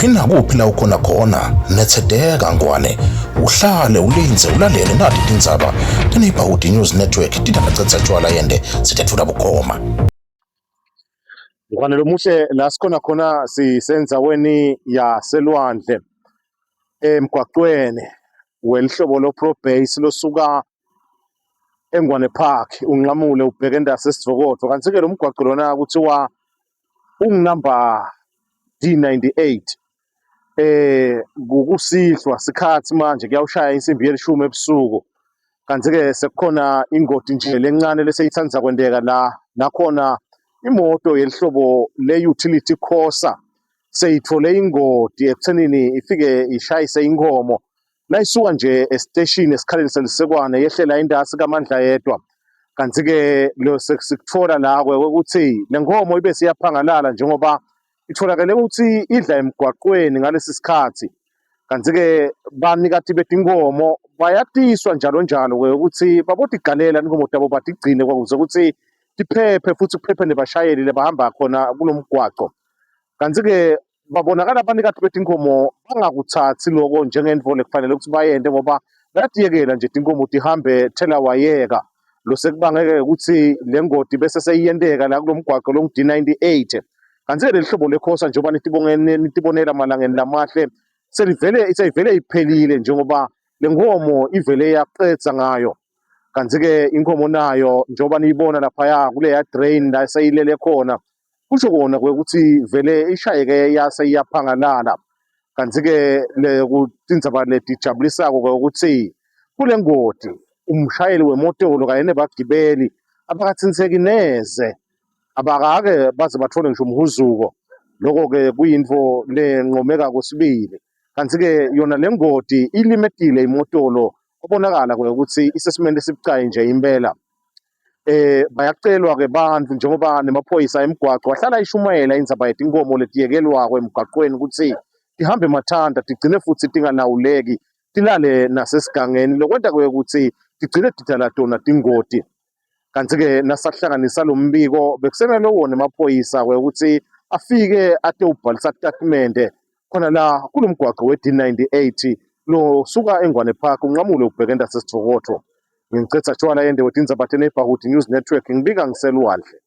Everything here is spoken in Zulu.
kuphi nakuphi la ukhona khona, nethedeka ngwane, uhlale ulinze ulalele nathi tindzaba teNeighborhood News Network tidabacetsa tshwala yende sitethula bukhoma. Ngwane lomuhle la sikhona khona sisendzaweni yaselwandle emgwaqweni welihlobo lo Pro Base losuka eNgwane Park unqamule ubheke endase Sivokotho. Kanti ke lo mgwaqo lona kuthiwa ungunumber D98. Kusihlwa sikhathi manje kuyawushaya insimbi yelishumi ebusuku. Kanti ke sekukhona ingoti nje lencane leseyithanza kwendeka la nakhona imoto yelihlobo le-utility Corsa seyithole ingoti ekuthenini ifike ishayise inkomo la isuka nje esiteshini esikhaleni selisekwane yehlela indasi kaMandla Yedwa. Kanti ke lo sekuthola la ukuthi le nkomo ibe siyaphangalala njengoba itholakele ukuthi idla emgwaqweni ngalesi sikhathi. Kanti ke banikati betinkomo bayatiswa njalo njalo ukuthi babotigalela inkomo tabo batigcine ukuze ukuthi tiphephe futhi kuphephe nebashayeli lebahamba khona kulomgwaqo. Kanti ke babonakala abanikati betinkomo bangakuthathi lokho njengendvo lekufanele ukuthi bayende ngoba bayatiyekela nje tinkomo tihambe thelawayeka. Lo sekubangeke ukuthi le ngoti bese seyiyendeka la kulomgwaqo lo D98. Kanti ke lehlobo lekhosa njengoba nitibonela malangeni lamahle seyivele iphelile njengoba le nkomo ivele yaqedza ngayo. Kanti ke inkomo nayo njengoba niyibona lapha kuleya drain la seyilele khona kusho kona ukuthi vele ishayeke yase iyaphangalala. Kanti ke le kutindzaba letijabulisako ukuthi kule ngoti umshayeli wemotolo kanye nebagibeli abakathiniseki neze abakake baze bathole ngisho umhuzuko. Lokho ke kuyinto lenqomeka kwesibili. Kanti ke yona le ngoti ilimetile imotolo kubonakala ukuthi isesimeni esibucayi nje impela. Bayacelwa ke bantu njengoba nemaphoyisa emgwaqo wahlala ishumayela indzaba yetinkomo letiyekelwa emgwaqweni ukuthi tihambe mathanda tigcine futhi tingalawuleki tilale nasesigangeni lokwenta ukuthi tigcine tidala tona tingoti. Kanti ke nasahlanganisa lo mbiko bekusemele wona emaphoyisa ukuthi afike ate ubhalisa statement khona la kulomgwaqo we-D98 lo suka eNgwane Park unqamule ubheke endase Sivokotho. Ngicetha tshwala yende wetindzaba teNeighborhood News Network ngibika ngiselwandle.